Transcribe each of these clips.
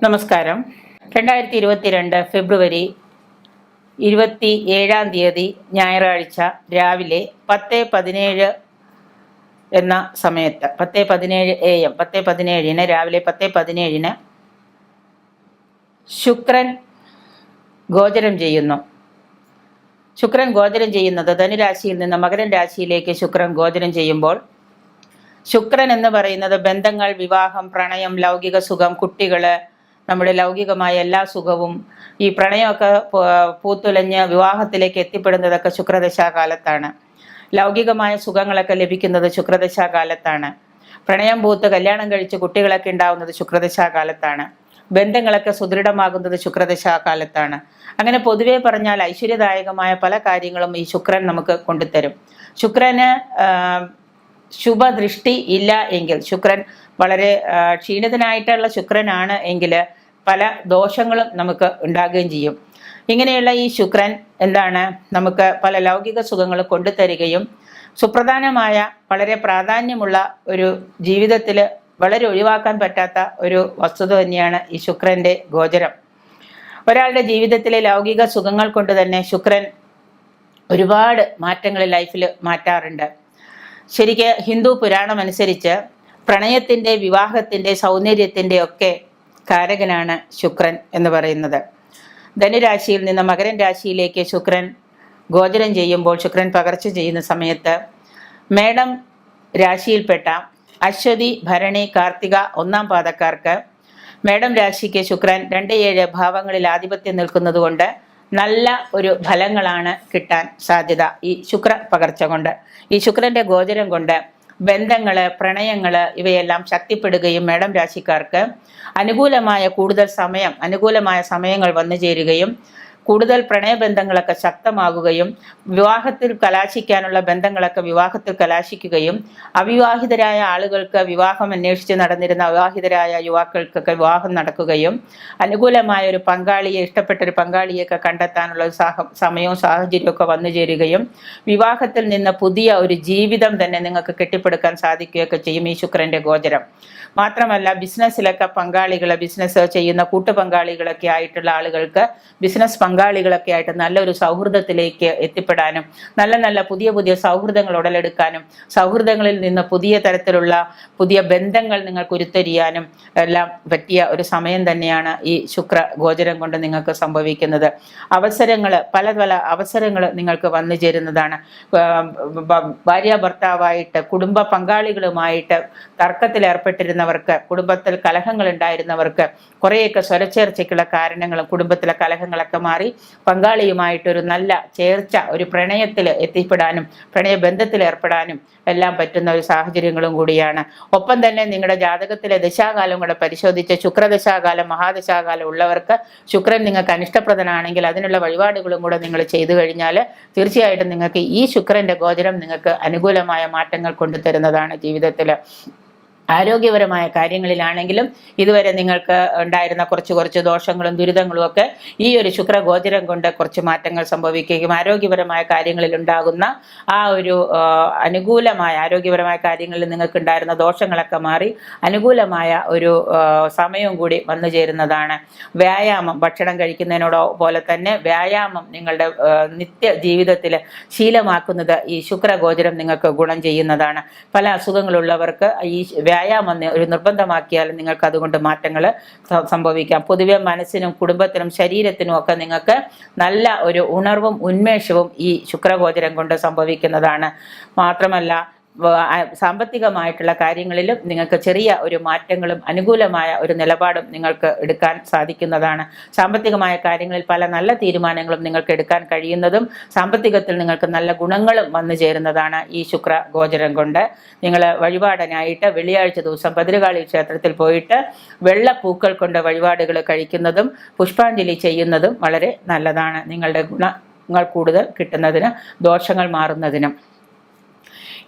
നമസ്കാരം. 2022 ഫെബ്രുവരി 27 ഞായറാഴ്ച രാവിലെ 10:17 എന്ന സമയത്ത് 10:17 AM 10:17 രാവിലെ 10:17 ശുക്രൻ ഗോചരം ചെയ്യുന്നു. ശുക്രൻ ഗോചരം ചെയ്യുന്നത് ധനുരാശിയിൽ നിന്ന് മകരൻ രാശിയിലേക്ക് ശുക്രൻ ഗോചരം ചെയ്യുമ്പോൾ, ശുക്രൻ എന്ന് പറയുന്നത് ബന്ധങ്ങൾ, വിവാഹം, പ്രണയം, ലൗകിക സുഖം, കുട്ടികള്, നമ്മുടെ ലൗകികമായ എല്ലാ സുഖവും, ഈ പ്രണയമൊക്കെ പൂത്തുലഞ്ഞ് വിവാഹത്തിലേക്ക് എത്തിപ്പെടുന്നതൊക്കെ ശുക്രദശാകാലത്താണ്. ലൗകികമായ സുഖങ്ങളൊക്കെ ലഭിക്കുന്നത് ശുക്രദശാകാലത്താണ്. പ്രണയം പൂത്ത് കല്യാണം കഴിച്ച് കുട്ടികളൊക്കെ ഉണ്ടാവുന്നത് ശുക്രദശാകാലത്താണ്. ബന്ധങ്ങളൊക്കെ സുദൃഢമാകുന്നത് ശുക്രദശാകാലത്താണ്. അങ്ങനെ പൊതുവെ പറഞ്ഞാൽ ഐശ്വര്യദായകമായ പല കാര്യങ്ങളും ഈ ശുക്രൻ നമുക്ക് കൊണ്ടുതരും. ശുക്രന് ശുഭദൃഷ്ടി ഇല്ല എങ്കിൽ, ശുക്രൻ വളരെ ക്ഷീണിതനായിട്ടുള്ള ശുക്രനാണ് എങ്കിൽ പല ദോഷങ്ങളും നമുക്ക് ഉണ്ടാകുകയും ചെയ്യും. ഇങ്ങനെയുള്ള ഈ ശുക്രൻ നമുക്ക് പല ലൗകിക സുഖങ്ങൾ കൊണ്ടുതരികയും സുപ്രധാനമായ വളരെ പ്രാധാന്യമുള്ള ഒരു ജീവിതത്തിൽ വളരെ ഒഴിവാക്കാൻ പറ്റാത്ത ഒരു വസ്തുത തന്നെയാണ് ഈ ശുക്രന്റെ ഗോചരം. ഒരാളുടെ ജീവിതത്തിലെ ലൗകിക സുഖങ്ങൾ കൊണ്ട് തന്നെ ശുക്രൻ ഒരുപാട് മാറ്റങ്ങൾ ലൈഫിൽ മാറ്റാറുണ്ട്. ശരിക്ക് ഹിന്ദു പുരാണം അനുസരിച്ച് പ്രണയത്തിൻ്റെ, വിവാഹത്തിൻ്റെ, സൗന്ദര്യത്തിൻ്റെ ഒക്കെ കാരകനാണ് ശുക്രൻ എന്ന് പറയുന്നത്. ധനുരാശിയിൽ നിന്ന് മകരൻ രാശിയിലേക്ക് ശുക്രൻ ഗോചരം ചെയ്യുമ്പോൾ, ശുക്രൻ പകർച്ച ചെയ്യുന്ന സമയത്ത് മേടം രാശിയിൽപ്പെട്ട അശ്വതി, ഭരണി, കാർത്തിക ഒന്നാം പാദക്കാർക്ക് മേടം രാശിക്ക് ശുക്രൻ 2-7 ഭാവങ്ങളിൽ ആധിപത്യം നിൽക്കുന്നത് കൊണ്ട് നല്ല ഒരു ഫലങ്ങളാണ് കിട്ടാൻ സാധ്യത. ഈ ശുക്ര പകർച്ച കൊണ്ട്, ഈ ശുക്രന്റെ ഗോചരം കൊണ്ട് ബന്ധങ്ങള്, പ്രണയങ്ങള് ഇവയെല്ലാം ശക്തിപ്പെടുകയും മേടം രാശിക്കാർക്ക് അനുകൂലമായ സമയങ്ങൾ വന്നു ചേരുകയും കൂടുതൽ പ്രണയബന്ധങ്ങളൊക്കെ ശക്തമാകുകയും വിവാഹത്തിൽ കലാശിക്കാനുള്ള ബന്ധങ്ങളൊക്കെ വിവാഹത്തിൽ കലാശിക്കുകയും അവിവാഹിതരായ ആളുകൾക്ക്, വിവാഹം അന്വേഷിച്ച് നടന്നിരുന്ന അവിവാഹിതരായ യുവാക്കൾക്കൊക്കെ വിവാഹം നടക്കുകയും അനുകൂലമായ ഒരു പങ്കാളിയെ, ഇഷ്ടപ്പെട്ടൊരു പങ്കാളിയൊക്കെ കണ്ടെത്താനുള്ള ഒരു സമയവും സാഹചര്യമൊക്കെ വന്നു ചേരുകയും വിവാഹത്തിൽ നിന്ന് പുതിയ ഒരു ജീവിതം തന്നെ നിങ്ങൾക്ക് കെട്ടിപ്പടുക്കാൻ സാധിക്കുകയൊക്കെ ചെയ്യും ഈ ശുക്രന്റെ ഗോചരം. മാത്രമല്ല ബിസിനസ്സിലൊക്കെ പങ്കാളികളെ, ബിസിനസ് ചെയ്യുന്ന കൂട്ടുപങ്കാളികളൊക്കെ ആയിട്ടുള്ള ആളുകൾക്ക്, ബിസിനസ് പങ്കാളികളൊക്കെ ആയിട്ട് നല്ലൊരു സൗഹൃദത്തിലേക്ക് എത്തിപ്പെടാനും നല്ല നല്ല പുതിയ സൗഹൃദങ്ങൾ ഉടലെടുക്കാനും സൗഹൃദങ്ങളിൽ നിന്ന് പുതിയ തരത്തിലുള്ള പുതിയ ബന്ധങ്ങൾ നിങ്ങൾക്ക് ഉരുത്തിരിയാനും എല്ലാം പറ്റിയ ഒരു സമയം തന്നെയാണ് ഈ ശുക്ര ഗോചരം കൊണ്ട് നിങ്ങൾക്ക് സംഭവിക്കുന്നത്. പല അവസരങ്ങൾ നിങ്ങൾക്ക് വന്നു ചേരുന്നതാണ്. ഭാര്യ ഭർത്താവായിട്ട്, കുടുംബ പങ്കാളികളുമായിട്ട് തർക്കത്തിലേർപ്പെട്ടിരുന്നവർക്ക്, കുടുംബത്തിൽ കലഹങ്ങൾ ഉണ്ടായിരുന്നവർക്ക് കുറേയൊക്കെ സ്വരച്ചേർച്ചയ്ക്കുള്ള കാരണങ്ങളും കുടുംബത്തിലെ കലഹങ്ങളൊക്കെ മാറി പങ്കാളിയുമായിട്ടൊരു നല്ല ചേർച്ച, ഒരു പ്രണയത്തിൽ എത്തിപ്പെടാനും പ്രണയബന്ധത്തിൽ ഏർപ്പെടാനും എല്ലാം പറ്റുന്ന ഒരു സാഹചര്യങ്ങളും കൂടിയാണ്. ഒപ്പം തന്നെ നിങ്ങളുടെ ജാതകത്തിലെ ദശാകാലം കൂടെ പരിശോധിച്ച് ശുക്രദശാകാലം, മഹാദശാകാലം ഉള്ളവർക്ക് ശുക്രൻ നിങ്ങൾക്ക് അനിഷ്ടപ്രദനാണെങ്കിൽ അതിനുള്ള വഴിപാടുകളും കൂടെ നിങ്ങൾ ചെയ്തു കഴിഞ്ഞാൽ തീർച്ചയായിട്ടും നിങ്ങൾക്ക് ഈ ശുക്രന്റെ ഗോചരം നിങ്ങൾക്ക് അനുകൂലമായ മാറ്റങ്ങൾ കൊണ്ടുതരുന്നതാണ് ജീവിതത്തിൽ. ആരോഗ്യപരമായ കാര്യങ്ങളിലാണെങ്കിലും ഇതുവരെ നിങ്ങൾക്ക് ഉണ്ടായിരുന്ന കുറച്ച് ദോഷങ്ങളും ദുരിതങ്ങളും ഒക്കെ ഈ ഒരു ശുക്രഗോചരം കൊണ്ട് കുറച്ച് മാറ്റങ്ങൾ സംഭവിക്കുകയും ആരോഗ്യപരമായ കാര്യങ്ങളിൽ ഉണ്ടാകുന്ന ആ ഒരു അനുകൂലമായ ആരോഗ്യപരമായ കാര്യങ്ങളിൽ നിങ്ങൾക്ക് ഉണ്ടായിരുന്ന ദോഷങ്ങളൊക്കെ മാറി അനുകൂലമായ ഒരു സമയവും കൂടി വന്നു ചേരുന്നതാണ്. വ്യായാമം, ഭക്ഷണം കഴിക്കുന്നതിനോട് പോലെ തന്നെ വ്യായാമം നിങ്ങളുടെ നിത്യ ജീവിതത്തിൽ ശീലമാക്കുന്നത് ഈ ശുക്രഗോചരം നിങ്ങൾക്ക് ഗുണം ചെയ്യുന്നതാണ്. പല അസുഖങ്ങളുള്ളവർക്ക് ഈ വ്യായാമം ഒരു നിർബന്ധമാക്കിയാൽ നിങ്ങൾക്ക് അതുകൊണ്ട് മാറ്റങ്ങൾ സംഭവിക്കാം. പൊതുവെ മനസ്സിനും കുടുംബത്തിനും ശരീരത്തിനും ഒക്കെ നിങ്ങൾക്ക് നല്ല ഒരു ഉണർവും ഉന്മേഷവും ഈ ശുക്രഗോചരം കൊണ്ട് സംഭവിക്കുന്നതാണ്. മാത്രമല്ല സാമ്പത്തികമായിട്ടുള്ള കാര്യങ്ങളിലും നിങ്ങൾക്ക് ചെറിയ ഒരു മാറ്റങ്ങളും അനുകൂലമായ ഒരു നിലപാടും നിങ്ങൾക്ക് എടുക്കാൻ സാധിക്കുന്നതാണ്. സാമ്പത്തികമായ കാര്യങ്ങളിൽ പല നല്ല തീരുമാനങ്ങളും നിങ്ങൾക്ക് എടുക്കാൻ കഴിയുന്നതും സാമ്പത്തികത്തിൽ നിങ്ങൾക്ക് നല്ല ഗുണങ്ങളും വന്നു ചേരുന്നതാണ് ഈ ശുക്ര ഗോചരം കൊണ്ട്. നിങ്ങൾ വഴിപാടനായിട്ട് വെള്ളിയാഴ്ച ദിവസം ഭദ്രകാളി ക്ഷേത്രത്തിൽ പോയിട്ട് വെള്ളപ്പൂക്കൾ കൊണ്ട് വഴിപാടുകൾ കഴിക്കുന്നതും പുഷ്പാഞ്ജലി ചെയ്യുന്നതും വളരെ നല്ലതാണ്, നിങ്ങളുടെ ഗുണങ്ങൾ കൂടുതൽ കിട്ടുന്നതിന്, ദോഷങ്ങൾ മാറുന്നതിനും.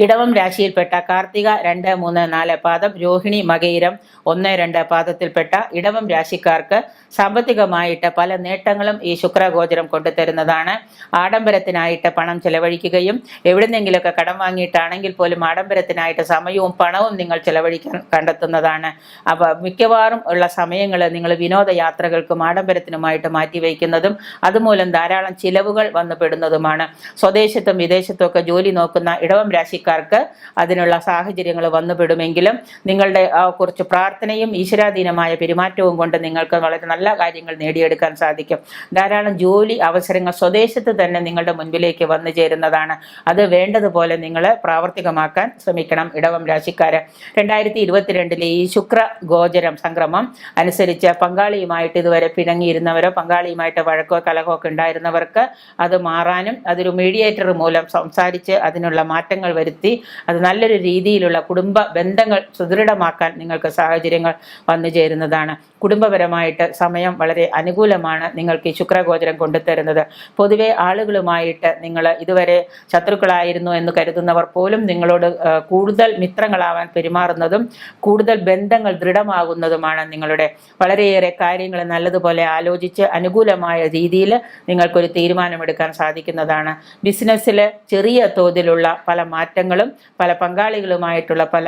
ഇടവം രാശിയിൽപ്പെട്ട കാർത്തിക 2, 3, 4 പാദം, രോഹിണി, മകയിരം 1, 2 പാദത്തിൽപ്പെട്ട ഇടവം രാശിക്കാർക്ക് സാമ്പത്തികമായിട്ട് പല നേട്ടങ്ങളും ഈ ശുക്രഗോചരം കൊണ്ടുതരുന്നതാണ്. ആഡംബരത്തിനായിട്ട് പണം ചെലവഴിക്കുകയും എവിടുന്നെങ്കിലുമൊക്കെ കടം വാങ്ങിയിട്ടാണെങ്കിൽ പോലും ആഡംബരത്തിനായിട്ട് സമയവും പണവും നിങ്ങൾ ചെലവഴിക്കാൻ കണ്ടെത്തുന്നതാണ്. അപ്പോൾ മിക്കവാറും ഉള്ള സമയങ്ങൾ നിങ്ങൾ വിനോദയാത്രകൾക്കും ആഡംബരത്തിനുമായിട്ട് മാറ്റിവെക്കുന്നതും അതുമൂലം ധാരാളം ചിലവുകൾ വന്നുപെടുന്നതുമാണ്. സ്വദേശത്തും വിദേശത്തും ഒക്കെ ജോലി നോക്കുന്ന ഇടവം രാശിക്കാർക്ക് അതിനുള്ള സാഹചര്യങ്ങൾ വന്നുപെടുമെങ്കിലും നിങ്ങളുടെ കുറച്ച് പ്രാർത്ഥനയും ഈശ്വരാധീനമായ പെരുമാറ്റവും കൊണ്ട് നിങ്ങൾക്ക് വളരെ നല്ല കാര്യങ്ങൾ നേടിയെടുക്കാൻ സാധിക്കും. ധാരാളം ജോലി അവസരങ്ങൾ സ്വദേശത്ത് തന്നെ നിങ്ങളുടെ മുൻപിലേക്ക് വന്നു ചേരുന്നതാണ്. അത് വേണ്ടതുപോലെ നിങ്ങൾ പ്രാവർത്തികമാക്കാൻ ശ്രമിക്കണം ഇടവം രാശിക്കാര്. 2022 ഈ ശുക്ര ഗോചരം സംക്രമം അനുസരിച്ച് പങ്കാളിയുമായിട്ട് ഇതുവരെ പിണങ്ങിയിരുന്നവരോ പങ്കാളിയുമായിട്ട് വഴക്കോ കലഹോ ഒക്കെ ഉണ്ടായിരുന്നവർക്ക് അത് മാറാനും അതൊരു മീഡിയേറ്റർ മൂലം സംസാരിച്ച് അതിനുള്ള മാറ്റങ്ങൾ വരുത്തി അത് നല്ലൊരു രീതിയിലുള്ള കുടുംബ ബന്ധങ്ങൾ സുദൃഢമാക്കാൻ നിങ്ങൾക്ക് സാഹചര്യങ്ങൾ വന്നു ചേരുന്നതാണ്. കുടുംബപരമായിട്ട് സമയം വളരെ അനുകൂലമാണ് നിങ്ങൾക്ക് ഈ ശുക്രഗോചരം കൊണ്ടുതരുന്നത്. പൊതുവെ ആളുകളുമായിട്ട് നിങ്ങൾ ഇതുവരെ ശത്രുക്കളായിരുന്നു എന്ന് കരുതുന്നവർ പോലും നിങ്ങളോട് കൂടുതൽ മിത്രങ്ങളാവാൻ പെരുമാറുന്നതും കൂടുതൽ ബന്ധങ്ങൾ ദൃഢമാകുന്നതുമാണ്. നിങ്ങളുടെ വളരെയേറെ കാര്യങ്ങൾ നല്ലതുപോലെ ആലോചിച്ച് അനുകൂലമായ രീതിയിൽ നിങ്ങൾക്കൊരു തീരുമാനമെടുക്കാൻ സാധിക്കുന്നതാണ്. ബിസിനസ്സിൽ ചെറിയ തോതിലുള്ള പല മാറ്റങ്ങളും പല പങ്കാളികളുമായിട്ടുള്ള പല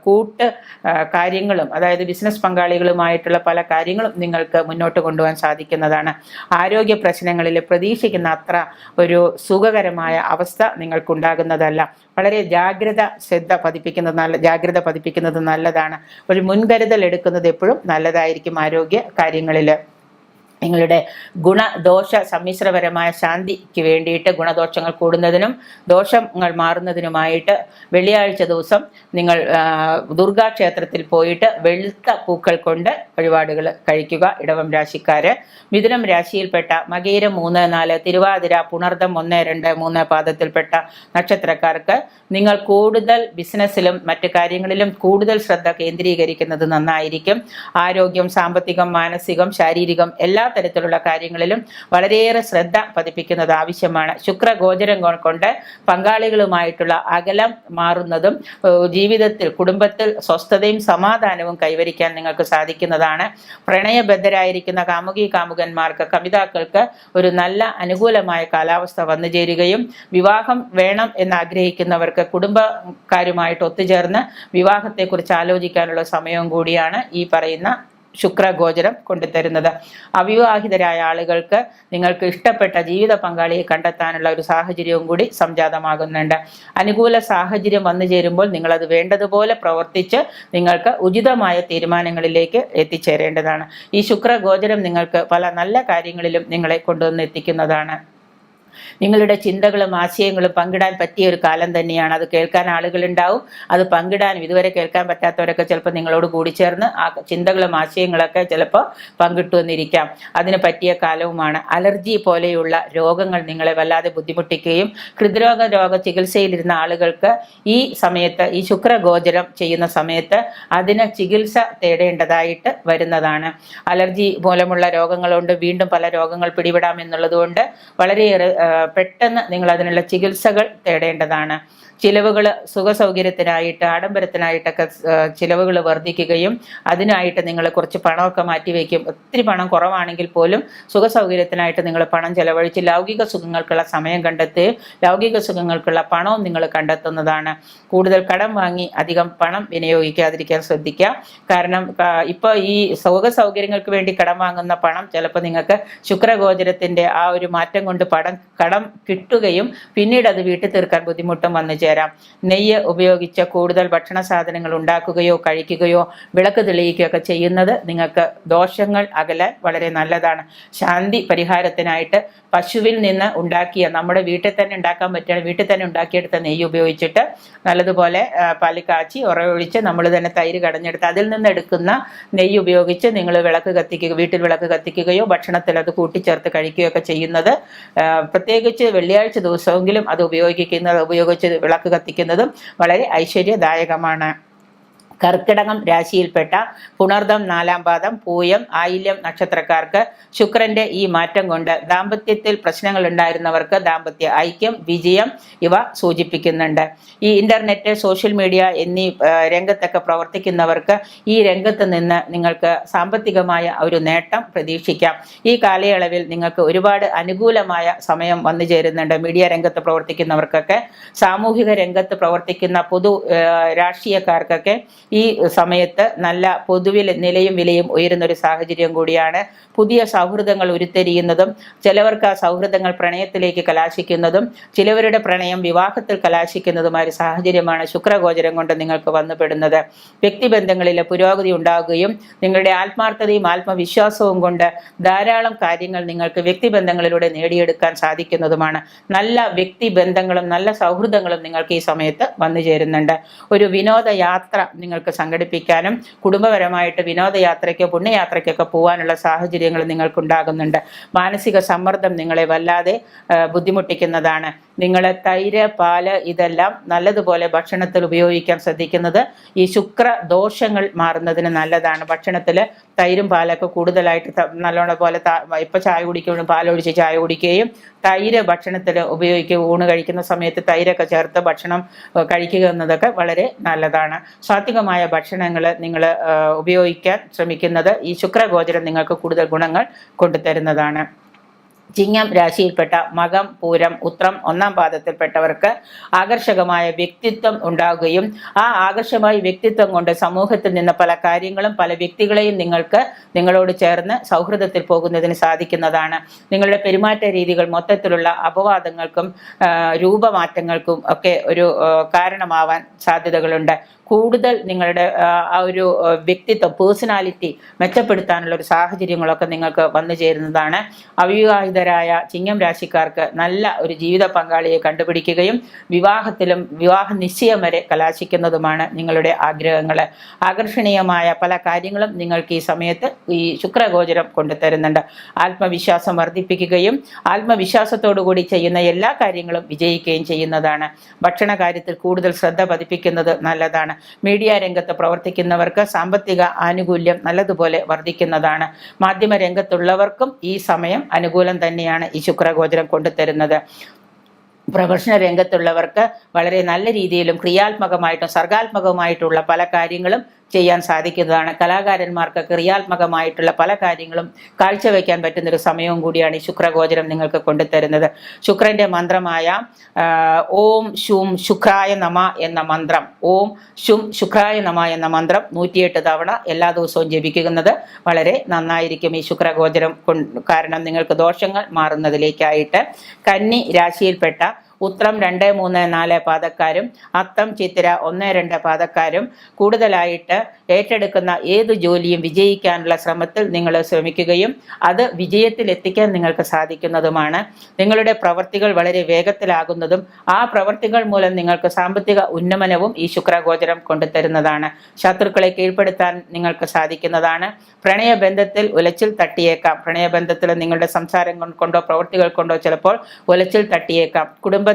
കൂട്ട് കാര്യങ്ങളും അതായത് ബിസിനസ് പങ്കാളികളുമായിട്ടുള്ള പല കാര്യങ്ങളും നിങ്ങൾക്ക് മുന്നോട്ട് കൊണ്ടുപോകാൻ സാധിക്കുന്നതാണ്. ആരോഗ്യ പ്രശ്നങ്ങളിൽ പ്രതീക്ഷിക്കുന്ന അത്ര ഒരു സുഖകരമായ അവസ്ഥ നിങ്ങൾക്കുണ്ടാകുന്നതല്ല. വളരെ ജാഗ്രത പതിപ്പിക്കുന്നത് നല്ലതാണ്. ഒരു മുൻകരുതൽ എടുക്കുന്നത് എപ്പോഴും നല്ലതായിരിക്കും ആരോഗ്യ കാര്യങ്ങളിൽ. നിങ്ങളുടെ ഗുണദോഷ സമ്മിശ്രപരമായ ശാന്തിക്ക് വേണ്ടിയിട്ട് ഗുണദോഷങ്ങൾ കൂടുന്നതിനും ദോഷങ്ങൾ മാറുന്നതിനുമായിട്ട് വെള്ളിയാഴ്ച ദിവസം നിങ്ങൾ ദുർഗാക്ഷേത്രത്തിൽ പോയിട്ട് വെളുത്ത പൂക്കൾ കൊണ്ട് വഴിപാടുകൾ കഴിക്കുക ഇടവം രാശിക്കാര്. മിഥുനം രാശിയിൽപ്പെട്ട മകയിരം 3, 4, തിരുവാതിര, പുണർദം 1, 2, 3 പാദത്തിൽപ്പെട്ട നക്ഷത്രക്കാർക്ക് നിങ്ങൾ കൂടുതൽ ബിസിനസ്സിലും മറ്റു കാര്യങ്ങളിലും കൂടുതൽ ശ്രദ്ധ കേന്ദ്രീകരിക്കുന്നത് നന്നായിരിക്കും. ആരോഗ്യം, സാമ്പത്തികം, മാനസികം, ശാരീരികം എല്ലാ തരത്തിലുള്ള കാര്യങ്ങളിലും വളരെയേറെ ശ്രദ്ധ പതിപ്പിക്കുന്നത് ആവശ്യമാണ്. ശുക്രഗോചരം കൊണ്ട് പങ്കാളികളുമായിട്ടുള്ള അകലം മാറുന്നതും ജീവിതത്തിൽ കുടുംബത്തിൽ സ്വസ്ഥതയും സമാധാനവും കൈവരിക്കാൻ നിങ്ങൾക്ക് സാധിക്കുന്നതാണ്. പ്രണയബദ്ധരായിരിക്കുന്ന കാമുകന്മാർക്ക് കവിതാക്കൾക്ക് ഒരു നല്ല അനുകൂലമായ കാലാവസ്ഥ വന്നു ചേരുകയും വിവാഹം വേണം എന്ന് ആഗ്രഹിക്കുന്നവർക്ക് കുടുംബക്കാരുമായിട്ട് ഒത്തുചേർന്ന് വിവാഹത്തെക്കുറിച്ച് ആലോചിക്കാനുള്ള സമയവും കൂടിയാണ് ഈ പറയുന്ന ശുക്രഗോചരം കൊണ്ടുതരുന്നത്. അവിവാഹിതരായ ആളുകൾക്ക് നിങ്ങൾക്ക് ഇഷ്ടപ്പെട്ട ജീവിത പങ്കാളിയെ കണ്ടെത്താനുള്ള ഒരു സാഹചര്യവും കൂടി സംജാതമാകുന്നുണ്ട്. അനുകൂല സാഹചര്യം വന്നു ചേരുമ്പോൾ നിങ്ങളത് വേണ്ടതുപോലെ പ്രവർത്തിച്ച് നിങ്ങൾക്ക് ഉചിതമായ തീരുമാനങ്ങളിലേക്ക് എത്തിച്ചേരേണ്ടതാണ്. ഈ ശുക്രഗോചരം നിങ്ങൾക്ക് പല നല്ല കാര്യങ്ങളിലും നിങ്ങളെ കൊണ്ടുവന്ന് എത്തിക്കുന്നതാണ്. നിങ്ങളുടെ ചിന്തകളും ആശയങ്ങളും പങ്കിടാൻ പറ്റിയ ഒരു കാലം തന്നെയാണ്. അത് കേൾക്കാൻ ആളുകളുണ്ടാവും, അത് പങ്കിടാനും ഇതുവരെ കേൾക്കാൻ പറ്റാത്തവരൊക്കെ ചിലപ്പോൾ നിങ്ങളോട് കൂടി ചേർന്ന് ആ ചിന്തകളും ആശയങ്ങളൊക്കെ ചിലപ്പോൾ പങ്കിട്ടു വന്നിരിക്കാം. അതിന് പറ്റിയ കാലവുമാണ്. അലർജി പോലെയുള്ള രോഗങ്ങൾ നിങ്ങളെ വല്ലാതെ ബുദ്ധിമുട്ടിക്കുകയും ഹൃദ്രോഗ ചികിത്സയിലിരുന്ന ആളുകൾക്ക് ഈ സമയത്ത് ഈ ശുക്രഗോചരം ചെയ്യുന്ന സമയത്ത് അതിന് ചികിത്സ തേടേണ്ടതായിട്ട് വരുന്നതാണ്. അലർജി മൂലമുള്ള രോഗങ്ങളുണ്ട് വീണ്ടും പല രോഗങ്ങൾ പിടിപെടാമെന്നുള്ളതുകൊണ്ട് വളരെയേറെ പെട്ടെന്ന് നിങ്ങൾ അതിനുള്ള ചികിത്സകൾ തേടേണ്ടതാണ്. ചിലവുകൾ സുഖസൗകര്യത്തിനായിട്ട് ആഡംബരത്തിനായിട്ടൊക്കെ ചിലവുകൾ വർദ്ധിക്കുകയും അതിനായിട്ട് നിങ്ങൾ കുറച്ച് പണമൊക്കെ മാറ്റിവെക്കും. ഒത്തിരി പണം കുറവാണെങ്കിൽ പോലും സുഖസൗകര്യത്തിനായിട്ട് നിങ്ങൾ പണം ചെലവഴിച്ച് ലൗകിക സുഖങ്ങൾക്കുള്ള സമയം കണ്ടെത്തുകയും ലൗകിക സുഖങ്ങൾക്കുള്ള പണവും നിങ്ങൾ കണ്ടെത്തുന്നതാണ്. കൂടുതൽ കടം വാങ്ങി അധികം പണം വിനിയോഗിക്കാതിരിക്കാൻ ശ്രദ്ധിക്കുക. കാരണം ഇപ്പോൾ ഈ സുഖസൗകര്യങ്ങൾക്ക് വേണ്ടി കടം വാങ്ങുന്ന പണം ചിലപ്പോൾ നിങ്ങൾക്ക് ശുക്രഗോചരത്തിൻ്റെ ആ ഒരു മാറ്റം കൊണ്ട് കടം കിട്ടുകയും പിന്നീട് അത് വീട്ടിൽ തീർക്കാൻ ബുദ്ധിമുട്ടും വന്നു ചേരാം. നെയ്യ് ഉപയോഗിച്ച് കൂടുതൽ ഭക്ഷണ സാധനങ്ങൾ ഉണ്ടാക്കുകയോ കഴിക്കുകയോ വിളക്ക് തെളിയിക്കുകയൊക്കെ ചെയ്യുന്നത് നിങ്ങൾക്ക് ദോഷങ്ങൾ അകലാൻ വളരെ നല്ലതാണ്. ശാന്തി പരിഹാരത്തിനായിട്ട് പശുവിൽ നിന്ന് ഉണ്ടാക്കിയ നമ്മുടെ വീട്ടിൽ തന്നെ ഉണ്ടാക്കാൻ പറ്റുകയാണ് വീട്ടിൽ തന്നെ ഉണ്ടാക്കിയെടുത്ത നെയ്യ് ഉപയോഗിച്ചിട്ട് നല്ലതുപോലെ പാല് കാച്ചി ഉറയൊഴിച്ച് നമ്മൾ തന്നെ തൈര് കടഞ്ഞെടുത്ത് അതിൽ നിന്ന് എടുക്കുന്ന നെയ്യ് ഉപയോഗിച്ച് നിങ്ങൾ വീട്ടിൽ വിളക്ക് കത്തിക്കുകയോ ഭക്ഷണത്തിൽ അത് കൂട്ടിച്ചേർത്ത് കഴിക്കുകയൊക്കെ ചെയ്യുന്നത് പ്രത്യേകിച്ച് വെള്ളിയാഴ്ച ദിവസമെങ്കിലും അത് ഉപയോഗിച്ച് വിളക്ക് കത്തിക്കുന്നതും വളരെ ഐശ്വര്യദായകമാണ്. കർക്കിടകം രാശിയിൽപ്പെട്ട പുണർദം 4-ാം പാദം, പൂയം, ആയില്യം നക്ഷത്രക്കാർക്ക് ശുക്രന്റെ ഈ മാറ്റം കൊണ്ട് ദാമ്പത്യത്തിൽ പ്രശ്നങ്ങൾ ഉണ്ടായിരുന്നവർക്ക് ദാമ്പത്യ ഐക്യം, വിജയം ഇവ സൂചിപ്പിക്കുന്നുണ്ട്. ഈ ഇന്റർനെറ്റ്, സോഷ്യൽ മീഡിയ എന്നീ രംഗത്തൊക്കെ പ്രവർത്തിക്കുന്നവർക്ക് ഈ രംഗത്ത് നിന്ന് നിങ്ങൾക്ക് സാമ്പത്തികമായ ഒരു നേട്ടം പ്രതീക്ഷിക്കാം. ഈ കാലയളവിൽ നിങ്ങൾക്ക് ഒരുപാട് അനുകൂലമായ സമയം വന്നു ചേരുന്നുണ്ട്. മീഡിയ രംഗത്ത് പ്രവർത്തിക്കുന്നവർക്കൊക്കെ, സാമൂഹിക രംഗത്ത് പ്രവർത്തിക്കുന്ന പൊതു രാഷ്ട്രീയക്കാർക്കൊക്കെ ഈ സമയത്ത് നല്ല പൊതുവിൽ നിലയും വിലയും ഉയരുന്ന ഒരു സാഹചര്യം കൂടിയാണ്. പുതിയ സൗഹൃദങ്ങൾ ഉരുത്തിരിയുന്നതും ചിലവർക്ക് ആ സൗഹൃദങ്ങൾ പ്രണയത്തിലേക്ക് കലാശിക്കുന്നതും ചിലവരുടെ പ്രണയം വിവാഹത്തിൽ കലാശിക്കുന്നതുമായ ഒരു സാഹചര്യമാണ് ശുക്രഗോചരം കൊണ്ട് നിങ്ങൾക്ക് വന്നുപെടുന്നത്. വ്യക്തിബന്ധങ്ങളിലെ പുരോഗതി ഉണ്ടാകുകയും നിങ്ങളുടെ ആത്മാർത്ഥതയും ആത്മവിശ്വാസവും കൊണ്ട് ധാരാളം കാര്യങ്ങൾ നിങ്ങൾക്ക് വ്യക്തിബന്ധങ്ങളിലൂടെ നേടിയെടുക്കാൻ സാധിക്കുന്നതുമാണ്. നല്ല വ്യക്തിബന്ധങ്ങളും നല്ല സൗഹൃദങ്ങളും നിങ്ങൾക്ക് ഈ സമയത്ത് വന്നു ചേരുന്നുണ്ട്. ഒരു വിനോദയാത്ര നിങ്ങൾക്ക് സംഘടിപ്പിക്കാനും കുടുംബപരമായിട്ട് വിനോദയാത്രയ്ക്കോ പുണ്യയാത്രയ്ക്കൊക്കെ പോകാനുള്ള സാഹചര്യങ്ങൾ നിങ്ങൾക്കുണ്ടാകുന്നുണ്ട്. മാനസിക സമ്മർദ്ദം നിങ്ങളെ വല്ലാതെ ബുദ്ധിമുട്ടിക്കുന്നതാണ്. നിങ്ങൾ തൈര്, പാല് ഇതെല്ലാം നല്ലതുപോലെ ഭക്ഷണത്തിൽ ഉപയോഗിക്കാൻ ശ്രദ്ധിക്കുന്നത് ഈ ശുക്ര ദോഷങ്ങൾ മാറുന്നതിന് നല്ലതാണ്. ഭക്ഷണത്തിൽ തൈരും പാലൊക്കെ കൂടുതലായിട്ട് നല്ലോണം പോലെ ഇപ്പോൾ ചായ കുടിക്കുമ്പോഴും പാലൊഴിച്ച് ചായ കുടിക്കുകയും തൈര് ഭക്ഷണത്തിൽ ഉപയോഗിക്കുക, ഊണ് കഴിക്കുന്ന സമയത്ത് തൈരൊക്കെ ചേർത്ത് ഭക്ഷണം കഴിക്കുക എന്നതൊക്കെ വളരെ നല്ലതാണ്. സാത്വികമായ ഭക്ഷണങ്ങൾ നിങ്ങൾ ഉപയോഗിക്കാൻ ശ്രമിക്കുന്നത് ഈ ശുക്രഗോചരം നിങ്ങൾക്ക് കൂടുതൽ ഗുണങ്ങൾ കൊണ്ടുതരുന്നതാണ്. ചിങ്ങം രാശിയിൽപ്പെട്ട മകം, പൂരം, ഉത്രം 1-ാം പാദത്തിൽപ്പെട്ടവർക്ക് ആകർഷകമായ വ്യക്തിത്വം ഉണ്ടാവുകയും ആ ആകർഷകമായ വ്യക്തിത്വം കൊണ്ട് സമൂഹത്തിൽ നിന്ന് പല കാര്യങ്ങളും പല വ്യക്തികളെയും നിങ്ങൾക്ക് നിങ്ങളോട് ചേർന്ന് സൗഹൃദത്തിൽ പോകുന്നതിന് സാധിക്കുന്നതാണ്. നിങ്ങളുടെ പെരുമാറ്റ രീതികൾ മൊത്തത്തിലുള്ള അപവാദങ്ങൾക്കും രൂപമാറ്റങ്ങൾക്കും ഒക്കെ ഒരു കാരണമാവാൻ സാധ്യതകളുണ്ട്. കൂടുതൽ നിങ്ങളുടെ ആ ഒരു വ്യക്തിത്വം, പേഴ്സണാലിറ്റി മെച്ചപ്പെടുത്താനുള്ള ഒരു സാഹചര്യങ്ങളൊക്കെ നിങ്ങൾക്ക് വന്നു ചേരുന്നതാണ്. അവിവാഹിതരായ ചിങ്ങം രാശിക്കാർക്ക് നല്ല ഒരു ജീവിത പങ്കാളിയെ കണ്ടുപിടിക്കുകയും വിവാഹത്തിലും വിവാഹ നിശ്ചയം വരെ കലാശിക്കുന്നതുമാണ് നിങ്ങളുടെ ആഗ്രഹങ്ങൾ. ആകർഷണീയമായ പല കാര്യങ്ങളും നിങ്ങൾക്ക് ഈ സമയത്ത് ഈ ശുക്രഗോചരം കൊണ്ടുതരുന്നുണ്ട്. ആത്മവിശ്വാസം വർദ്ധിപ്പിക്കുകയും ആത്മവിശ്വാസത്തോടു കൂടി ചെയ്യുന്ന എല്ലാ കാര്യങ്ങളും വിജയിക്കുകയും ചെയ്യുന്നതാണ്. ഭക്ഷണ കാര്യത്തിൽ കൂടുതൽ ശ്രദ്ധ പതിപ്പിക്കുന്നത് നല്ലതാണ്. മീഡിയ രംഗത്ത് പ്രവർത്തിക്കുന്നവർക്ക് സാമ്പത്തിക ആനുകൂല്യം നല്ലതുപോലെ വർദ്ധിക്കുന്നതാണ്. മാധ്യമ രംഗത്തുള്ളവർക്കും ഈ സമയം അനുകൂലം തന്നെയാണ് ഈ ശുക്രഗോചരം കൊണ്ടുതരുന്നത്. പ്രൊഫഷണൽ രംഗത്തുള്ളവർക്ക് വളരെ നല്ല രീതിയിലും ക്രിയാത്മകമായിട്ടും സർഗാത്മകമായിട്ടുള്ള പല കാര്യങ്ങളും ചെയ്യാൻ സാധിക്കുന്നതാണ്. കലാകാരന്മാർക്ക് ക്രിയാത്മകമായിട്ടുള്ള പല കാര്യങ്ങളും കാഴ്ചവെക്കാൻ പറ്റുന്നൊരു സമയവും കൂടിയാണ് ഈ ശുക്രഗോചരം നിങ്ങൾക്ക് കൊണ്ടുതരുന്നത്. ശുക്രന്റെ മന്ത്രമായ ഓം ശും ശുക്രായ നമ എന്ന മന്ത്രം, ഓം ശും ശുക്രായ നമ എന്ന മന്ത്രം 108 തവണ എല്ലാ ദിവസവും ജപിക്കുന്നത് വളരെ നന്നായിരിക്കും. ഈ ശുക്രഗോചരം കാരണം നിങ്ങൾക്ക് ദോഷങ്ങൾ മാറുന്നതിലേക്കായിട്ട്. കന്നി രാശിയിൽപ്പെട്ട ഉത്രം 2, 3, 4 പാദക്കാരും അത്തം, ചിത്തിര 1, 2 പാദക്കാരും കൂടുതലായിട്ട് ഏറ്റെടുക്കുന്ന ഏത് ജോലിയും വിജയിക്കാനുള്ള ശ്രമത്തിൽ നിങ്ങൾ ശ്രമിക്കുകയും അത് വിജയത്തിൽ എത്തിക്കാൻ നിങ്ങൾക്ക് സാധിക്കുന്നതുമാണ്. നിങ്ങളുടെ പ്രവർത്തികൾ വളരെ വേഗത്തിലാകുന്നതും ആ പ്രവർത്തികൾ മൂലം നിങ്ങൾക്ക് സാമ്പത്തിക ഉന്നമനവും ഈ ശുക്രഗോചരം കൊണ്ടുതരുന്നതാണ്. ശത്രുക്കളെ കീഴ്പ്പെടുത്താൻ നിങ്ങൾക്ക് സാധിക്കുന്നതാണ്. പ്രണയബന്ധത്തിൽ ഉലച്ചിൽ തട്ടിയേക്കാം. പ്രണയബന്ധത്തിൽ നിങ്ങളുടെ സംസാരം കൊണ്ടോ പ്രവൃത്തികൾ കൊണ്ടോ ചിലപ്പോൾ ഉലച്ചിൽ തട്ടിയേക്കാം. കുടുംബത്തിൽ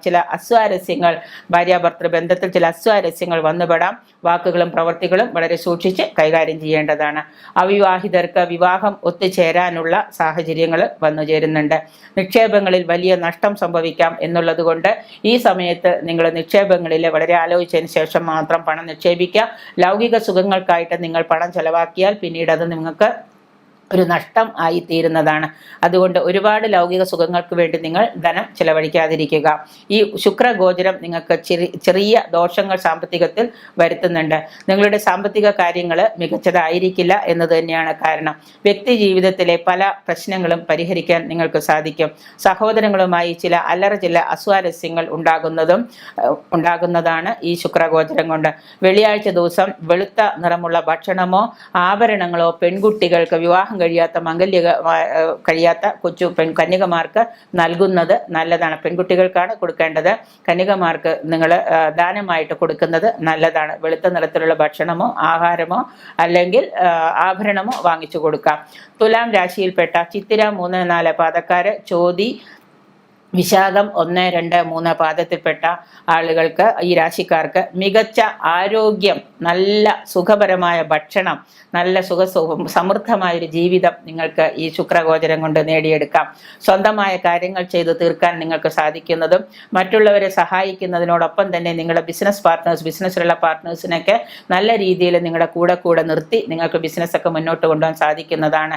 ചില അസ്വാരസ്യങ്ങൾ, ഭാര്യാഭർത്തൃ ബന്ധത്തിൽ ചില അസ്വാരസ്യങ്ങൾ വന്നുപെടാം. വാക്കുകളും പ്രവൃത്തികളും വളരെ സൂക്ഷിച്ച് കൈകാര്യം ചെയ്യേണ്ടതാണ്. അവിവാഹിതർക്ക് വിവാഹം ഒത്തുചേരാനുള്ള സാഹചര്യങ്ങൾ വന്നു ചേരുന്നുണ്ട്. നിക്ഷേപങ്ങളിൽ വലിയ നഷ്ടം സംഭവിക്കാം എന്നുള്ളത് കൊണ്ട് ഈ സമയത്ത് നിങ്ങൾ നിക്ഷേപങ്ങളിൽ വളരെ ആലോചിച്ചതിന് ശേഷം മാത്രം പണം നിക്ഷേപിക്കുക. ലൗകിക സുഖങ്ങൾക്കായിട്ട് നിങ്ങൾ പണം ചെലവാക്കിയാൽ പിന്നീട് അത് നിങ്ങൾക്ക് ഒരു നഷ്ടം ആയിത്തീരുന്നതാണ്. അതുകൊണ്ട് ഒരുപാട് ലൗകിക സുഖങ്ങൾക്ക് വേണ്ടി നിങ്ങൾ ധനം ചിലവഴിക്കാതിരിക്കുക. ഈ ശുക്രഗോചരം നിങ്ങൾക്ക് ചെറിയ ദോഷങ്ങൾ സാമ്പത്തികത്തിൽ വരുത്തുന്നുണ്ട്. നിങ്ങളുടെ സാമ്പത്തിക കാര്യങ്ങൾ മികച്ചതായിരിക്കില്ല എന്നത് തന്നെയാണ് കാരണം. വ്യക്തി ജീവിതത്തിലെ പല പ്രശ്നങ്ങളും പരിഹരിക്കാൻ നിങ്ങൾക്ക് സാധിക്കും. സഹോദരങ്ങളുമായി ചില അസ്വാരസ്യങ്ങൾ ഉണ്ടാകുന്നതാണ് ഈ ശുക്രഗോചരം കൊണ്ട്. വെള്ളിയാഴ്ച ദിവസം വെളുത്ത നിറമുള്ള ഭക്ഷണമോ ആഭരണങ്ങളോ പെൺകുട്ടികൾക്ക് വിവാഹം കഴിയാത്ത കൊച്ചു കന്യകമാർക്ക് നൽകുന്നത് നല്ലതാണ്. പെൺകുട്ടികൾക്കാണ് കൊടുക്കേണ്ടത്. കന്യകമാർക്ക് നിങ്ങൾ ദാനമായിട്ട് കൊടുക്കുന്നത് നല്ലതാണ്. വെളുത്ത നിറത്തിലുള്ള ഭക്ഷണമോ ആഹാരമോ അല്ലെങ്കിൽ ആഭരണമോ വാങ്ങിച്ചു കൊടുക്കാം. തുലാം രാശിയിൽപ്പെട്ട ചിത്തിര 3, 4 പാദക്കാര് ചോതി വിശാഖം 1, 2, 3 പാദത്തിൽപ്പെട്ട ആളുകൾക്ക്, ഈ രാശിക്കാർക്ക് മികച്ച ആരോഗ്യം, നല്ല സുഖപരമായ ഭക്ഷണം, നല്ല സമൃദ്ധമായൊരു ജീവിതം നിങ്ങൾക്ക് ഈ ശുക്രഗോചരം കൊണ്ട് നേടിയെടുക്കാം. സ്വന്തമായ കാര്യങ്ങൾ ചെയ്ത് തീർക്കാൻ നിങ്ങൾക്ക് സാധിക്കുന്നതും മറ്റുള്ളവരെ സഹായിക്കുന്നതിനോടൊപ്പം തന്നെ നിങ്ങളുടെ ബിസിനസ്സിലുള്ള പാർട്ട്നേഴ്സിനൊക്കെ നല്ല രീതിയിൽ നിങ്ങളുടെ കൂടെ നിർത്തി നിങ്ങൾക്ക് ബിസിനസ്സൊക്കെ മുന്നോട്ട് കൊണ്ടുപോകാൻ സാധിക്കുന്നതാണ്.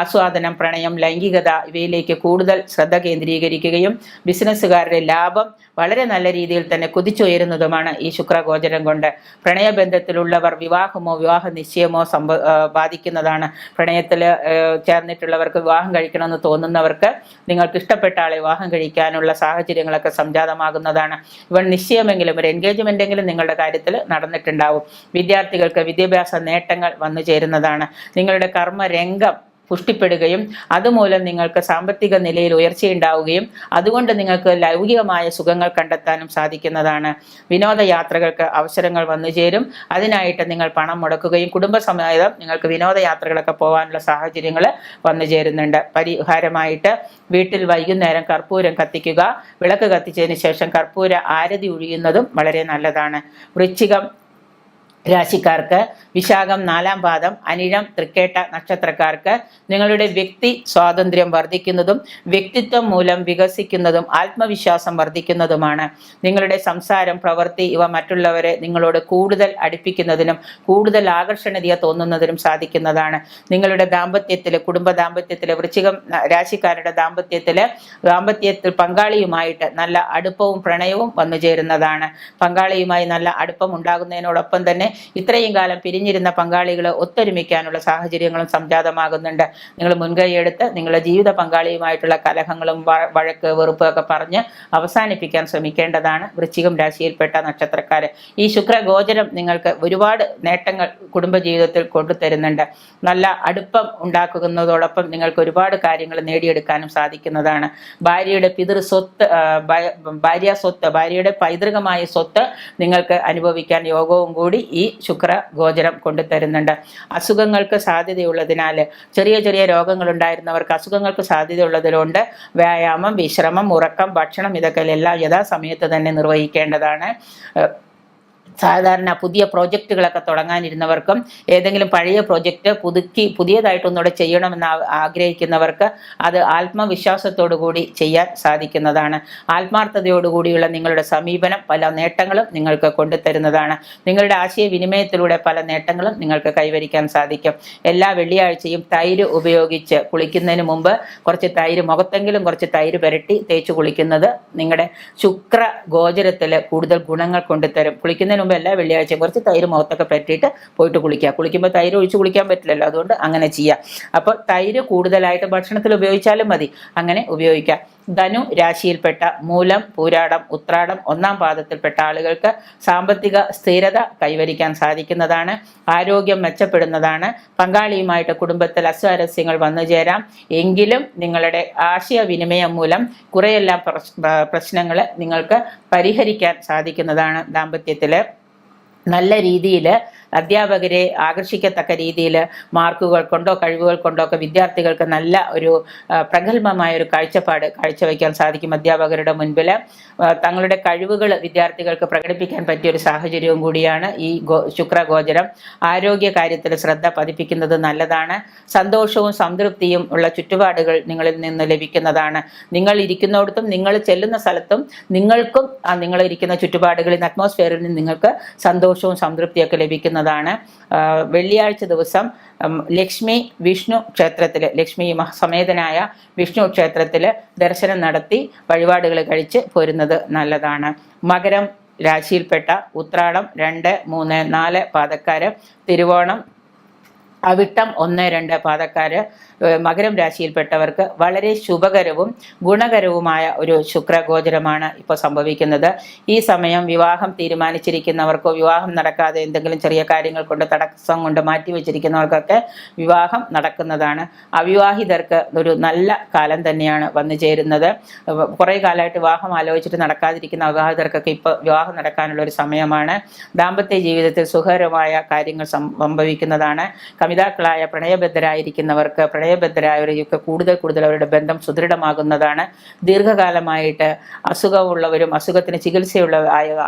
ആസ്വാദനം, പ്രണയം, ലൈംഗികത ഇവയിലേക്ക് കൂടുതൽ ശ്രദ്ധ കേന്ദ്രീകരിക്കുകയും ബിസിനസ്സുകാരുടെ ലാഭം വളരെ നല്ല രീതിയിൽ തന്നെ കുതിച്ചുയരുന്നതുമാണ് ഈ ശുക്രഗോചരം കൊണ്ട്. പ്രണയബന്ധത്തിലുള്ളവർ വിവാഹമോ വിവാഹ നിശ്ചയമോ ബാധിക്കുന്നതാണ്. പ്രണയത്തിൽ ചേർന്നിട്ടുള്ളവർക്ക് വിവാഹം കഴിക്കണമെന്ന് തോന്നുന്നവർക്ക് നിങ്ങൾക്ക് ഇഷ്ടപ്പെട്ട ആളെ വിവാഹം കഴിക്കാനുള്ള സാഹചര്യങ്ങളൊക്കെ സംജാതമാകുന്നതാണ്. ഇവൻ നിശ്ചയമെങ്കിലും ഒരു എൻഗേജ്മെന്റെങ്കിലും നിങ്ങളുടെ കാര്യത്തിൽ നടന്നിട്ടുണ്ടാവും. വിദ്യാർത്ഥികൾക്ക് വിദ്യാഭ്യാസ നേട്ടങ്ങൾ വന്നു ചേരുന്നതാണ്. നിങ്ങളുടെ കർമ്മരംഗം പുഷ്ടിപ്പെടുകയും അതുമൂലം നിങ്ങൾക്ക് സാമ്പത്തിക നിലയിൽ ഉയർച്ചയുണ്ടാവുകയും അതുകൊണ്ട് നിങ്ങൾക്ക് ലൗകികമായ സുഖങ്ങൾ കണ്ടെത്താനും സാധിക്കുന്നതാണ്. വിനോദയാത്രകൾക്ക് അവസരങ്ങൾ വന്നു ചേരും. അതിനായിട്ട് നിങ്ങൾ പണം മുടക്കുകയും കുടുംബസമേതം നിങ്ങൾക്ക് വിനോദയാത്രകളൊക്കെ പോകാനുള്ള സാഹചര്യങ്ങൾ വന്നു ചേരുന്നുണ്ട്. പരിഹാരമായിട്ട് വീട്ടിൽ വൈകുന്നേരം കർപ്പൂരം കത്തിക്കുക. വിളക്ക് കത്തിച്ചതിന് ശേഷം കർപ്പൂര ആരതി ഒഴിയുന്നതും വളരെ നല്ലതാണ്. വൃശ്ചികം രാശിക്കാർക്ക് വിശാഖം 4 പാദം, അനിഴം, തൃക്കേട്ട നക്ഷത്രക്കാർക്ക് നിങ്ങളുടെ വ്യക്തി സ്വാതന്ത്ര്യം വർദ്ധിക്കുന്നതും വ്യക്തിത്വം മൂലം വികസിക്കുന്നതും ആത്മവിശ്വാസം വർദ്ധിക്കുന്നതുമാണ്. നിങ്ങളുടെ സംസാരം, പ്രവൃത്തി ഇവ മറ്റുള്ളവരെ നിങ്ങളോട് കൂടുതൽ അടുപ്പിക്കുന്നതിനും കൂടുതൽ ആകർഷണീയത തോന്നുന്നതിനും സാധിക്കുന്നതാണ്. നിങ്ങളുടെ കുടുംബ ദാമ്പത്യത്തിൽ വൃശ്ചികം രാശിക്കാരുടെ ദാമ്പത്യത്തിൽ പങ്കാളിയുമായിട്ട് നല്ല അടുപ്പവും പ്രണയവും വന്നു ചേരുന്നതാണ്. പങ്കാളിയുമായി നല്ല അടുപ്പം ഉണ്ടാകുന്നതിനോടൊപ്പം തന്നെ ഇത്രയും കാലം പിരിഞ്ഞിരുന്ന പങ്കാളികൾ ഒത്തൊരുമിക്കാനുള്ള സാഹചര്യങ്ങളും സംജാതമാകുന്നുണ്ട്. നിങ്ങൾ മുൻകൈയെടുത്ത് നിങ്ങളുടെ ജീവിത പങ്കാളിയുമായിട്ടുള്ള കലഹങ്ങളും വഴക്ക് വെറുപ്പ് ഒക്കെ പറഞ്ഞ് അവസാനിപ്പിക്കാൻ ശ്രമിക്കേണ്ടതാണ് വൃശ്ചികം രാശിയിൽപ്പെട്ട നക്ഷത്രക്കാര്. ഈ ശുക്രഗോചരം നിങ്ങൾക്ക് ഒരുപാട് നേട്ടങ്ങൾ കുടുംബജീവിതത്തിൽ കൊണ്ടുതരുന്നുണ്ട്. നല്ല അടുപ്പം ഉണ്ടാക്കുന്നതോടൊപ്പം നിങ്ങൾക്ക് ഒരുപാട് കാര്യങ്ങൾ നേടിയെടുക്കാനും സാധിക്കുന്നതാണ്. ഭാര്യയുടെ ഭാര്യയുടെ പൈതൃകമായ സ്വത്ത് നിങ്ങൾക്ക് അനുഭവിക്കാൻ യോഗവും കൂടി ഈ ശുക്രഗോചരം കൊണ്ടുതരുന്നുണ്ട്. അസുഖങ്ങൾക്ക് സാധ്യതയുള്ളതിനാൽ ചെറിയ രോഗങ്ങൾ ഉണ്ടായിരുന്നവർക്ക് അസുഖങ്ങൾക്ക് സാധ്യതയുള്ളതുകൊണ്ട് വ്യായാമം, വിശ്രമം, ഉറക്കം, ഭക്ഷണം ഇതൊക്കെ എല്ലാം യഥാസമയത്ത് തന്നെ നിർവഹിക്കേണ്ടതാണ്. സാധാരണ പുതിയ പ്രോജക്റ്റുകളൊക്കെ തുടങ്ങാനിരുന്നവർക്കും ഏതെങ്കിലും പഴയ പ്രോജക്റ്റ് പുതിയതായിട്ടൊന്നുകൂടെ ചെയ്യണമെന്ന് ആഗ്രഹിക്കുന്നവർക്ക് അത് ആത്മവിശ്വാസത്തോടു കൂടി ചെയ്യാൻ സാധിക്കുന്നതാണ്. ആത്മാർത്ഥതയോടുകൂടിയുള്ള നിങ്ങളുടെ സമീപനം പല നേട്ടങ്ങളും നിങ്ങൾക്ക് കൊണ്ടുതരുന്നതാണ്. നിങ്ങളുടെ ആശയവിനിമയത്തിലൂടെ പല നേട്ടങ്ങളും നിങ്ങൾക്ക് കൈവരിക്കാൻ സാധിക്കും. എല്ലാ വെള്ളിയാഴ്ചയും തൈര് ഉപയോഗിച്ച് കുളിക്കുന്നതിന് മുമ്പ് മുഖത്തെങ്കിലും കുറച്ച് തൈര് പുരട്ടി തേച്ച് കുളിക്കുന്നത് നിങ്ങളുടെ ശുക്രഗോചരത്തിൽ കൂടുതൽ ഗുണങ്ങൾ കൊണ്ടുതരും. കുളിക്കുന്നതിന് മുമ്പ് എല്ലാ വെള്ളിയാഴ്ചയും കുറച്ച് തൈര് മുഖത്തൊക്കെ പറ്റിയിട്ട് പോയിട്ട് കുളിക്കുക. കുളിക്കുമ്പോൾ തൈര് ഒഴിച്ച് കുളിക്കാൻ പറ്റില്ലല്ലോ, അതുകൊണ്ട് അങ്ങനെ ചെയ്യാം. അപ്പോൾ തൈര് കൂടുതലായിട്ട് ഭക്ഷണത്തിൽ ഉപയോഗിച്ചാലും മതി, അങ്ങനെ ഉപയോഗിക്കാം. ധനു രാശിയിൽപ്പെട്ട മൂലം, പൂരാടം, ഉത്രാടം 1 പാദത്തിൽപ്പെട്ട ആളുകൾക്ക് സാമ്പത്തിക സ്ഥിരത കൈവരിക്കാൻ സാധിക്കുന്നതാണ്. ആരോഗ്യം മെച്ചപ്പെടുന്നതാണ്. പങ്കാളിയുമായിട്ട് കുടുംബത്തിൽ അസ്വാരസ്യങ്ങൾ വന്നു ചേരാം. എങ്കിലും നിങ്ങളുടെ ആശയവിനിമയം മൂലം കുറെയെല്ലാം പ്രശ്നങ്ങൾ നിങ്ങൾക്ക് പരിഹരിക്കാൻ സാധിക്കുന്നതാണ്. ദാമ്പത്യത്തിൽ നല്ല രീതിയിൽ അധ്യാപകരെ ആകർഷിക്കത്തക്ക രീതിയിൽ മാർക്കുകൾ കൊണ്ടോ കഴിവുകൾ കൊണ്ടോ ഒക്കെ വിദ്യാർത്ഥികൾക്ക് നല്ല ഒരു പ്രഗത്ഭമായ ഒരു കാഴ്ചപ്പാട് കാഴ്ചവെക്കാൻ സാധിക്കും. അധ്യാപകരുടെ മുൻപിൽ തങ്ങളുടെ കഴിവുകൾ വിദ്യാർത്ഥികൾക്ക് പ്രകടിപ്പിക്കാൻ പറ്റിയ ഒരു സാഹചര്യവും കൂടിയാണ് ഈ ശുക്രഗോചരം. ആരോഗ്യ കാര്യത്തിൽ ശ്രദ്ധ പതിപ്പിക്കുന്നത് നല്ലതാണ്. സന്തോഷവും സംതൃപ്തിയും ഉള്ള ചുറ്റുപാടുകൾ നിങ്ങളിൽ നിന്ന് ലഭിക്കുന്നതാണ്. നിങ്ങൾ ഇരിക്കുന്നിടത്തും നിങ്ങൾ ചെല്ലുന്ന സ്ഥലത്തും നിങ്ങൾക്കും നിങ്ങൾ ഇരിക്കുന്ന ചുറ്റുപാടുകളിൽ അറ്റ്മോസ്ഫിയറിൽ നിന്ന് നിങ്ങൾക്ക് സന്തോഷവും സംതൃപ്തിയൊക്കെ ലഭിക്കുന്നതാണ്. വെള്ളിയാഴ്ച ദിവസം ലക്ഷ്മി വിഷ്ണു ക്ഷേത്രത്തിൽ, ലക്ഷ്മി സമേതനായ വിഷ്ണു ക്ഷേത്രത്തിൽ ദർശനം നടത്തി വഴിപാടുകൾ കഴിച്ച് പോരുന്നത് നല്ലതാണ്. മകരം രാശിയിൽപ്പെട്ട ഉത്രാടം 2, 3, 4 പാദക്കാര്, തിരുവോണം, അവിട്ടം 1, 2 പാദക്കാര്, മകരം രാശിയിൽപ്പെട്ടവർക്ക് വളരെ ശുഭകരവും ഗുണകരവുമായ ഒരു ശുക്രഗോചരമാണ് ഇപ്പോൾ സംഭവിക്കുന്നത്. ഈ സമയം വിവാഹം തീരുമാനിച്ചിരിക്കുന്നവർക്കോ വിവാഹം നടക്കാതെ എന്തെങ്കിലും ചെറിയ കാര്യങ്ങൾ കൊണ്ട് തടസ്സം കൊണ്ട് മാറ്റിവെച്ചിരിക്കുന്നവർക്കൊക്കെ വിവാഹം നടക്കുന്നതാണ്. അവിവാഹിതർക്ക് ഒരു നല്ല കാലം തന്നെയാണ് വന്നു ചേരുന്നത്. കുറേ കാലമായിട്ട് വിവാഹം ആലോചിച്ചിട്ട് നടക്കാതിരിക്കുന്ന അവിവാഹിതർക്കൊക്കെ ഇപ്പോൾ വിവാഹം നടക്കാനുള്ള ഒരു സമയമാണ്. ദാമ്പത്യ ജീവിതത്തിൽ സുഖകരമായ കാര്യങ്ങൾ സംഭവിക്കുന്നതാണ്. രമിതാക്കളായ പ്രണയബദ്ധരായിരിക്കുന്നവർക്ക് പ്രണയബദ്ധരായവരൊക്കെ കൂടുതൽ അവരുടെ ബന്ധം സുദൃഢമാകുന്നതാണ്. ദീർഘകാലമായിട്ട് അസുഖമുള്ളവരും അസുഖത്തിന് ചികിത്സയുള്ള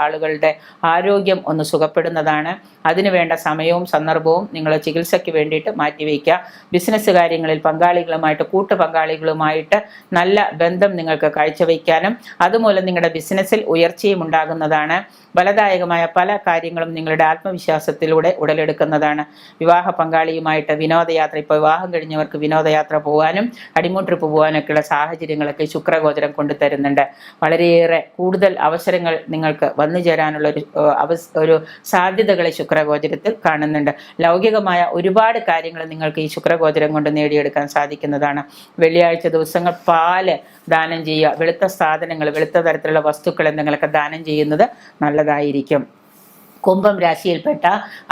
ആളുകളുടെ ആരോഗ്യം ഒന്ന് സുഖപ്പെടുന്നതാണ്. അതിനുവേണ്ട സമയവും സന്ദർഭവും നിങ്ങൾ ചികിത്സയ്ക്ക് വേണ്ടിയിട്ട് മാറ്റിവെക്കുക. ബിസിനസ് കാര്യങ്ങളിൽ പങ്കാളികളുമായിട്ട് കൂട്ടുപങ്കാളികളുമായിട്ട് നല്ല ബന്ധം നിങ്ങൾക്ക് കാഴ്ചവെക്കാനും അതുമൂലം നിങ്ങളുടെ ബിസിനസ്സിൽ ഉയർച്ചയും ഉണ്ടാകുന്നതാണ്. ഫലദായകമായ പല കാര്യങ്ങളും നിങ്ങളുടെ ആത്മവിശ്വാസത്തിലൂടെ ഉടലെടുക്കുന്നതാണ്. വിവാഹ പങ്കാളിയുമായിട്ട് വിനോദയാത്ര, ഇപ്പോൾ വിവാഹം കഴിഞ്ഞവർക്ക് വിനോദയാത്ര പോകാനും ഹണിമൂൺ ട്രിപ്പ് പോകാനൊക്കെയുള്ള സാഹചര്യങ്ങളൊക്കെ ശുക്രഗോചരം കൊണ്ടുതരുന്നുണ്ട്. വളരെയേറെ കൂടുതൽ അവസരങ്ങൾ നിങ്ങൾക്ക് വന്നു ചേരാനുള്ള ഒരു സാധ്യതകളെ ശുക്രഗോചരത്തിൽ കാണുന്നുണ്ട്. ലൗകികമായ ഒരുപാട് കാര്യങ്ങൾ നിങ്ങൾക്ക് ഈ ശുക്രഗോചരം കൊണ്ട് നേടിയെടുക്കാൻ സാധിക്കുന്നതാണ്. വെള്ളിയാഴ്ച ദിവസങ്ങൾ പാല് ദാനം ചെയ്യുക, വെളുത്ത സാധനങ്ങൾ, വെളുത്ത തരത്തിലുള്ള വസ്തുക്കൾ എന്തെങ്കിലുമൊക്കെ ദാനം ചെയ്യുന്നത് നല്ലതായിരിക്കും. കുംഭം രാശിയിൽപ്പെട്ട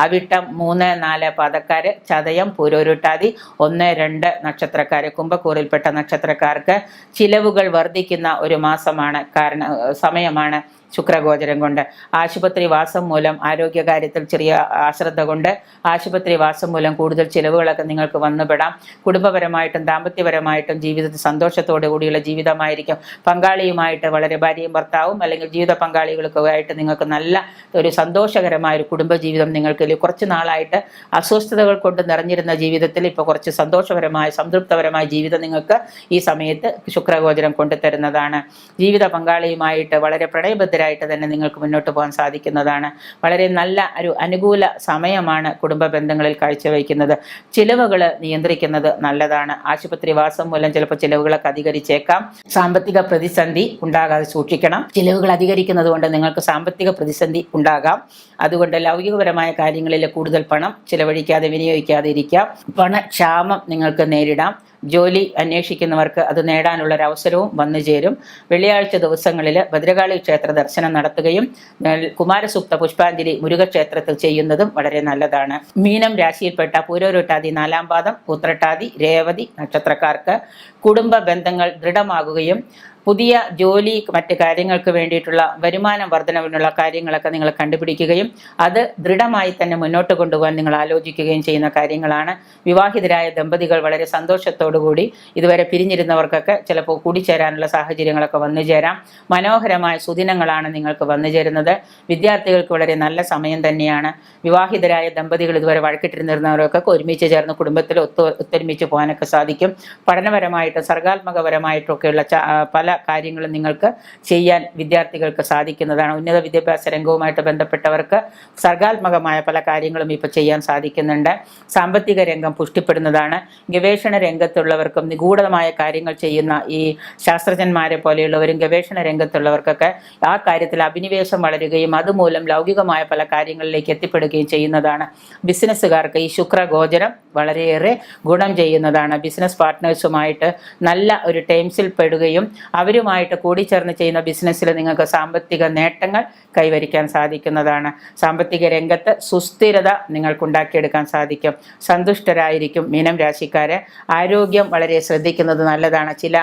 അവിട്ടം 3, 4 പാദക്കാര്, ചതയം, പൂരോരുട്ടാതി 1, 2 നക്ഷത്രക്കാര്, കുംഭക്കൂറിൽപ്പെട്ട നക്ഷത്രക്കാർക്ക് ചിലവുകൾ വർദ്ധിക്കുന്ന ഒരു മാസമാണ്, സമയമാണ് ശുക്രഗോചരം കൊണ്ട്. ആശുപത്രി വാസം മൂലം ആരോഗ്യകാര്യത്തിൽ ചെറിയ അശ്രദ്ധ കൊണ്ട് ആശുപത്രി വാസം മൂലം കൂടുതൽ ചിലവുകളൊക്കെ നിങ്ങൾക്ക് വന്നുപെടാം. കുടുംബപരമായിട്ടും ദാമ്പത്യപരമായിട്ടും ജീവിതത്തിൽ സന്തോഷത്തോടു കൂടിയുള്ള ജീവിതമായിരിക്കും. പങ്കാളിയുമായിട്ട് വളരെ ഭാര്യയും ഭർത്താവും അല്ലെങ്കിൽ ജീവിത പങ്കാളികൾക്കൊക്കെ ആയിട്ട് നിങ്ങൾക്ക് നല്ല ഒരു സന്തോഷകരമായ ഒരു കുടുംബജീവിതം നിങ്ങൾക്ക് കുറച്ച് നാളായിട്ട് അസ്വസ്ഥതകൾ കൊണ്ട് നിറഞ്ഞിരുന്ന ജീവിതത്തിൽ ഇപ്പോൾ കുറച്ച് സന്തോഷപരമായ സംതൃപ്തപരമായ ജീവിതം നിങ്ങൾക്ക് ഈ സമയത്ത് ശുക്രഗോചരം കൊണ്ടുതരുന്നതാണ്. ജീവിത പങ്കാളിയുമായിട്ട് വളരെ പ്രണയബദ്ധരായിട്ട് തന്നെ നിങ്ങൾക്ക് മുന്നോട്ട് പോകാൻ സാധിക്കുന്നതാണ്. വളരെ നല്ല ഒരു അനുകൂല സമയമാണ് കുടുംബ ബന്ധങ്ങളിൽ കാഴ്ചവെക്കുന്നത്. ചിലവുകൾ നിയന്ത്രിക്കുന്നത് നല്ലതാണ്. ആശുപത്രി വാസം മൂലം ചിലപ്പോൾ ചിലവുകളൊക്കെ അധികരിച്ചേക്കാം. സാമ്പത്തിക പ്രതിസന്ധി ഉണ്ടാകാതെ സൂക്ഷിക്കണം. ചിലവുകൾ അധികരിക്കുന്നത് കൊണ്ട് നിങ്ങൾക്ക് സാമ്പത്തിക പ്രതിസന്ധി ഉണ്ടാകാം. അതുകൊണ്ട് ലൗകികപരമായ കാര്യങ്ങളിൽ കൂടുതൽ പണം ചിലവഴിക്കാതെ വിനിയോഗിക്കാതെ ഇരിക്കാം. പണക്ഷാമം നിങ്ങൾക്ക് നേരിടാം. ജോലി അന്വേഷിക്കുന്നവർക്ക് അത് നേടാനുള്ള ഒരു അവസരവും വന്നു ചേരും. വെള്ളിയാഴ്ച ദിവസങ്ങളിൽ ഭദ്രകാളി ക്ഷേത്ര ദർശനം നടത്തുകയും കുമാരസൂക്ത പുഷ്പാഞ്ജലി മുരുകക്ഷേത്രത്തിൽ ചെയ്യുന്നതും വളരെ നല്ലതാണ്. മീനം രാശിയിൽപ്പെട്ട പൂരോരുട്ടാതി 4 പാദം, ഉത്രട്ടാതി, രേവതി നക്ഷത്രക്കാർക്ക് കുടുംബ ബന്ധങ്ങൾ ദൃഢമാകുകയും പുതിയ ജോലി മറ്റ് കാര്യങ്ങൾക്ക് വേണ്ടിയിട്ടുള്ള വരുമാന വർധനവിനുള്ള കാര്യങ്ങളൊക്കെ നിങ്ങൾ കണ്ടുപിടിക്കുകയും അത് ദൃഢമായി തന്നെ മുന്നോട്ട് കൊണ്ടുപോകാൻ നിങ്ങൾ ആലോചിക്കുകയും ചെയ്യുന്ന കാര്യങ്ങളാണ്. വിവാഹിതരായ ദമ്പതികൾ വളരെ സന്തോഷത്തോടുകൂടി ഇതുവരെ പിരിഞ്ഞിരുന്നവർക്കൊക്കെ ചിലപ്പോൾ കൂടിച്ചേരാനുള്ള സാഹചര്യങ്ങളൊക്കെ വന്നു ചേരാം. മനോഹരമായ സുദിനങ്ങളാണ് നിങ്ങൾക്ക് വന്നു ചേരുന്നത്. വിദ്യാർത്ഥികൾക്ക് വളരെ നല്ല സമയം തന്നെയാണ്. വിവാഹിതരായ ദമ്പതികൾ ഇതുവരെ വഴക്കിട്ടിരുന്നിരുന്നവരൊക്കെ ഒരുമിച്ച് ചേർന്ന് കുടുംബത്തിൽ ഒത്തൊരുമിച്ച് പോകാനൊക്കെ സാധിക്കും. പഠനപരമായിട്ടും സർഗാത്മകപരമായിട്ടൊക്കെയുള്ള പല കാര്യങ്ങളും നിങ്ങൾക്ക് ചെയ്യാൻ വിദ്യാർത്ഥികൾക്ക് സാധിക്കുന്നതാണ്. ഉന്നത വിദ്യാഭ്യാസ രംഗവുമായിട്ട് ബന്ധപ്പെട്ടവർക്ക് സർഗാത്മകമായ പല കാര്യങ്ങളും ഇപ്പോൾ ചെയ്യാൻ സാധിക്കുന്നുണ്ട്. സാമ്പത്തിക രംഗം പുഷ്ടിപ്പെടുന്നതാണ്. ഗവേഷണ രംഗത്തുള്ളവർക്കും നിഗൂഢമായ കാര്യങ്ങൾ ചെയ്യുന്ന ഈ ശാസ്ത്രജ്ഞന്മാരെ പോലെയുള്ളവരും ഗവേഷണ രംഗത്തുള്ളവർക്കൊക്കെ ആ കാര്യത്തിൽ അഭിനിവേശം വളരുകയും അതുമൂലം ലൗകികമായ പല കാര്യങ്ങളിലേക്ക് എത്തിപ്പെടുകയും ചെയ്യുന്നതാണ്. ബിസിനസ്സുകാർക്ക് ഈ ശുക്രഗോചരം വളരെയേറെ ഗുണം ചെയ്യുന്നതാണ്. ബിസിനസ് പാർട്ട്നേഴ്സുമായിട്ട് നല്ല ഒരു ടേംസിൽ പെടുകയും അവരുമായിട്ട് കൂടിച്ചേർന്ന് ചെയ്യുന്ന ബിസിനസ്സിൽ നിങ്ങൾക്ക് സാമ്പത്തിക നേട്ടങ്ങൾ കൈവരിക്കാൻ സാധിക്കുന്നതാണ്. സാമ്പത്തിക രംഗത്ത് സുസ്ഥിരത നിങ്ങൾക്കുണ്ടാക്കിയെടുക്കാൻ സാധിക്കും. സന്തുഷ്ടരായിരിക്കും മീനം രാശിക്കാര്. ആരോഗ്യം വളരെ ശ്രദ്ധിക്കുന്നത് നല്ലതാണ്. ചില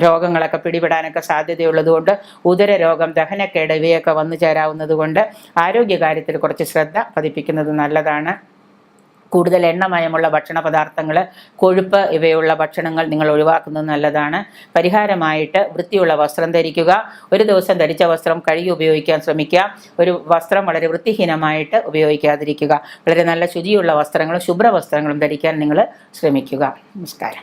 രോഗങ്ങളൊക്കെ പിടിപെടാനൊക്കെ സാധ്യതയുള്ളതുകൊണ്ട് ഉദരരോഗം, ദഹനക്കേട് ഇവയൊക്കെ വന്നു ചേരാവുന്നത് കൊണ്ട് ആരോഗ്യകാര്യത്തിൽ കുറച്ച് ശ്രദ്ധ പതിപ്പിക്കുന്നത് നല്ലതാണ്. കൂടുതൽ എണ്ണമയമുള്ള ഭക്ഷണ പദാർത്ഥങ്ങൾ, കൊഴുപ്പ് ഇവയുള്ള ഭക്ഷണങ്ങൾ നിങ്ങൾ ഒഴിവാക്കുന്നത് നല്ലതാണ്. പരിഹാരമായിട്ട് വൃത്തിയുള്ള വസ്ത്രം ധരിക്കുക. ഒരു ദിവസം ധരിച്ച വസ്ത്രം കഴുകി ഉപയോഗിക്കാൻ ശ്രമിക്കുക. ഒരു വസ്ത്രം വളരെ വൃത്തിഹീനമായിട്ട് ഉപയോഗിക്കാതിരിക്കുക. വളരെ നല്ല ശുചിയുള്ള വസ്ത്രങ്ങളും ശുഭ്ര വസ്ത്രങ്ങളും ധരിക്കാൻ നിങ്ങൾ ശ്രമിക്കുക. നമസ്കാരം.